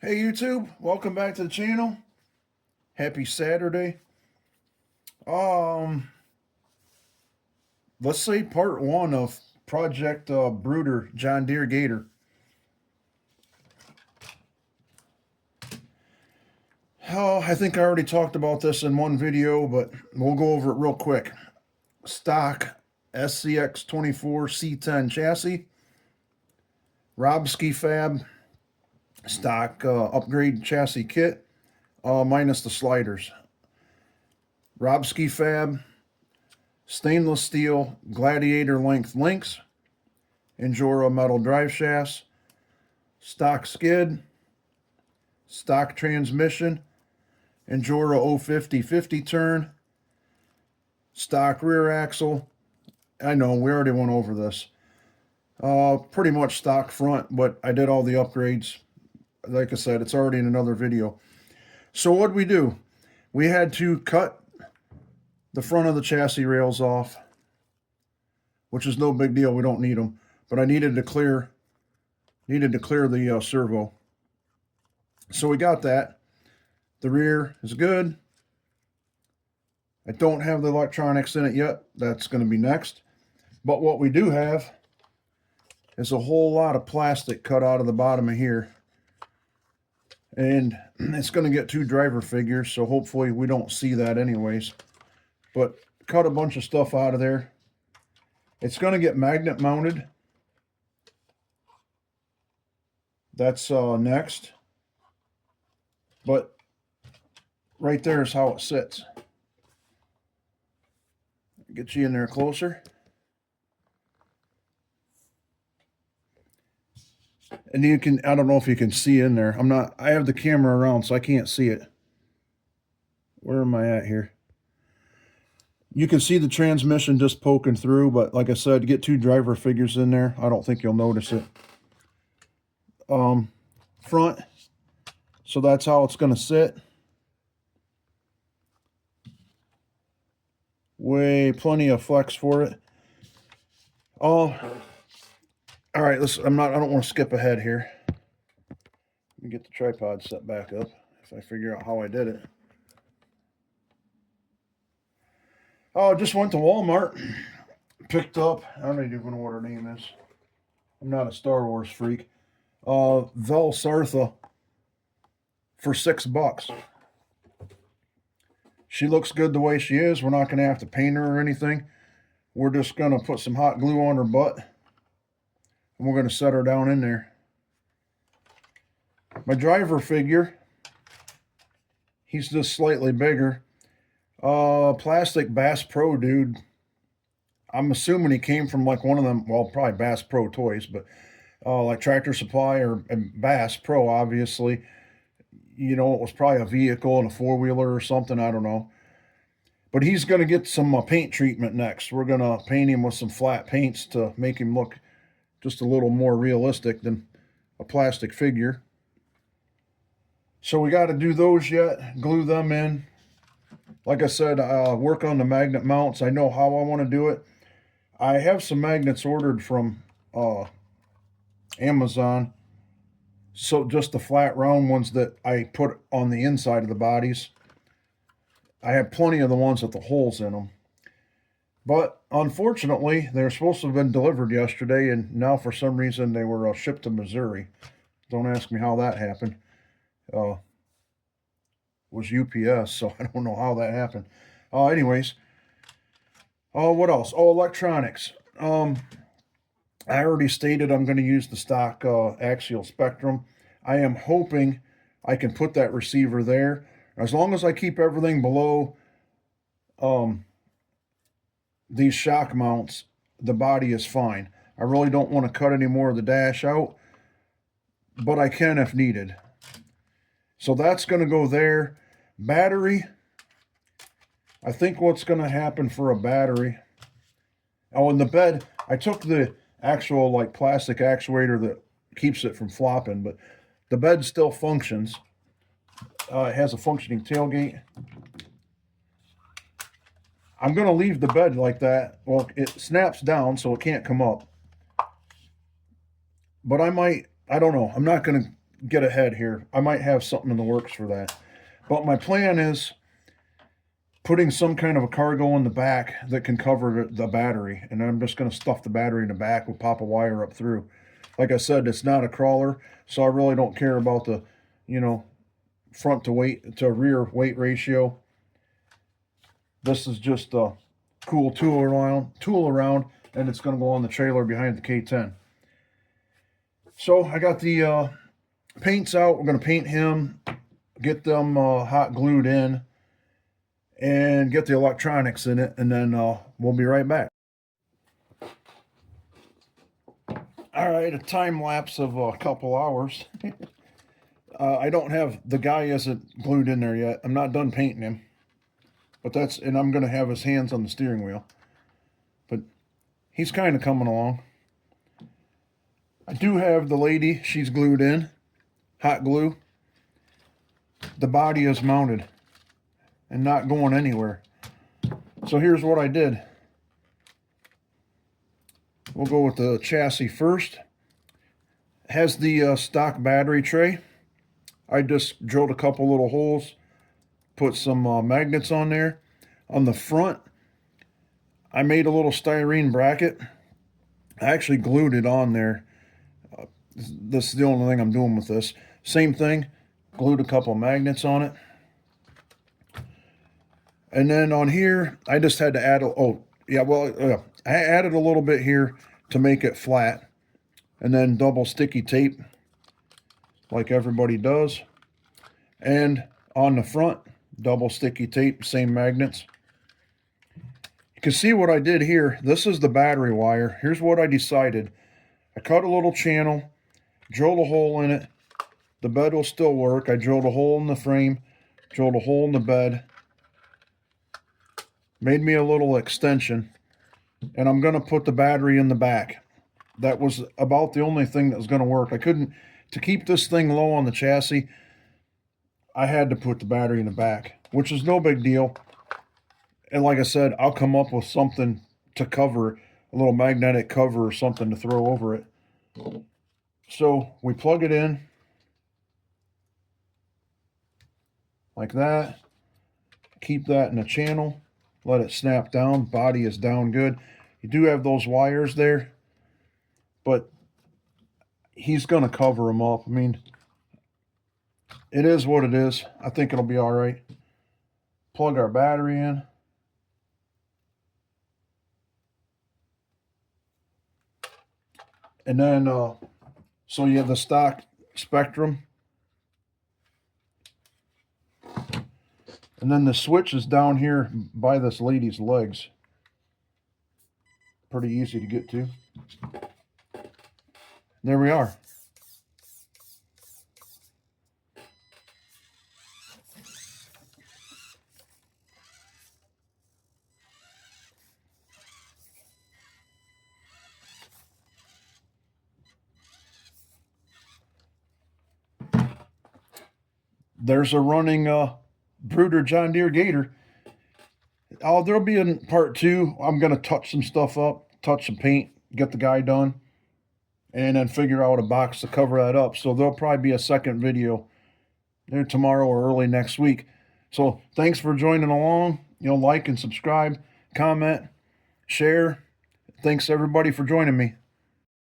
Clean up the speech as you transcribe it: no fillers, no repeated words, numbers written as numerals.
Hey YouTube, welcome back to the channel. Happy Saturday. Um, let's say part one of Project Bruder John Deere Gator. Oh, I think I already talked about this in one video, but we'll go over it real quick. Stock SCX24 C10 chassis, Robski Fab, stock upgrade chassis kit, minus the sliders. Robski Fab, stainless steel gladiator length links, Injora metal drive shafts, stock skid, stock transmission, Injora 050/50 turn, stock rear axle. I know we already went over this. Pretty much stock front, but I did all the upgrades. Like I said, it's already in another video. So what'd we do? We had to cut the front of the chassis rails off, which is no big deal. We don't need them, but I needed to clear the servo. So we got that. The rear is good. I don't have the electronics in it yet. That's going to be next. But what we do have is a whole lot of plastic cut out of the bottom of here. And it's going to get two driver figures, so hopefully we don't see that anyways. But cut a bunch of stuff out of there. It's going to get magnet mounted. That's next. But right there is how it sits. Get you in there closer. And you can, I don't know if you can see in there. I have the camera around, so I can't see it. Where am I at here? You can see the transmission just poking through, but like I said, get two driver figures in there. I don't think you'll notice it. Front. So that's how it's going to sit. Plenty of flex for it. All right, I don't want to skip ahead here. Let me get the tripod set back up if I figure out how I did it. Oh, just went to Walmart, picked up, I don't even know what her name is. I'm not a Star Wars freak. Velsartha for $6. She looks good the way she is. We're not going to have to paint her or anything. We're just going to put some hot glue on her butt, and we're going to set her down in there. My driver figure, he's just slightly bigger. Plastic Bass Pro dude. I'm assuming he came from like one of them, well, probably Bass Pro toys, but like Tractor Supply or Bass Pro, obviously. You know, it was probably a vehicle and a four-wheeler or something, I don't know. But he's going to get some paint treatment next. We're going to paint him with some flat paints to make him look just a little more realistic than a plastic figure. So we got to do those yet, glue them in. Like I said, work on the magnet mounts. I know how I want to do it. I have some magnets ordered from Amazon. So just the flat round ones that I put on the inside of the bodies. I have plenty of the ones with the holes in them. But unfortunately, they were supposed to have been delivered yesterday, and now for some reason they were shipped to Missouri. Don't ask me how that happened. It was UPS, so I don't know how that happened. Anyways, what else? Oh, electronics. I already stated I'm going to use the stock axial spectrum. I am hoping I can put that receiver there. As long as I keep everything below these shock mounts, the body is fine. I really don't want to cut any more of the dash out, but I can if needed. So that's going to go there. Battery. I think what's going to happen for a battery. Oh, in the bed, I took the actual like plastic actuator that keeps it from flopping, but the bed still functions. It has a functioning tailgate. I'm going to leave the bed like that. Well, it snaps down so it can't come up. But I don't know. I'm not going to get ahead here. I might have something in the works for that. But my plan is putting some kind of a cargo in the back that can cover the battery. And I'm just going to stuff the battery in the back with pop a wire up through. Like I said, it's not a crawler, so I really don't care about the, front to rear weight ratio. This is just a cool tool around, and it's going to go on the trailer behind the K10. So I got the paints out. We're going to paint him, get them hot glued in, and get the electronics in it, and then we'll be right back. All right, a time lapse of a couple hours. I don't have, the guy isn't glued in there yet. I'm not done painting him. But and I'm going to have his hands on the steering wheel. But he's kind of coming along. I do have the lady, she's glued in, hot glue. The body is mounted and not going anywhere. So here's what I did. We'll go with the chassis first. It has the stock battery tray. I just drilled a couple little holes, put some magnets on there. On the front, I made a little styrene bracket. I actually glued it on there. This is the only thing I'm doing with this. Same thing, glued a couple magnets on it. And then on here, I just had to add, I added a little bit here to make it flat. And then double sticky tape, like everybody does. And on the front, double sticky tape, same magnets. You can see what I did here. This is the battery wire. Here's what I decided. I cut a little channel, drilled a hole in it. The bed will still work. I drilled a hole in the frame, drilled a hole in the bed. Made me a little extension. And I'm going to put the battery in the back. That was about the only thing that was going to work. I couldn't, to keep this thing low on the chassis, I had to put the battery in the back, which is no big deal. And like I said, I'll come up with something to cover, a little magnetic cover or something to throw over it. So we plug it in like that. Keep that in the channel. Let it snap down. Body is down good. You do have those wires there, but he's going to cover them up. I mean, it is what it is. I think it'll be all right. Plug our battery in. And then, so you have the stock Spectrum. And then the switch is down here by this lady's legs. Pretty easy to get to. There we are. There's a running Bruder John Deere Gator. There'll be in part 2. I'm going to touch some stuff up, touch some paint, get the guy done, and then figure out a box to cover that up. So there'll probably be a second video there tomorrow or early next week. So thanks for joining along. Like and subscribe, comment, share. Thanks everybody for joining me.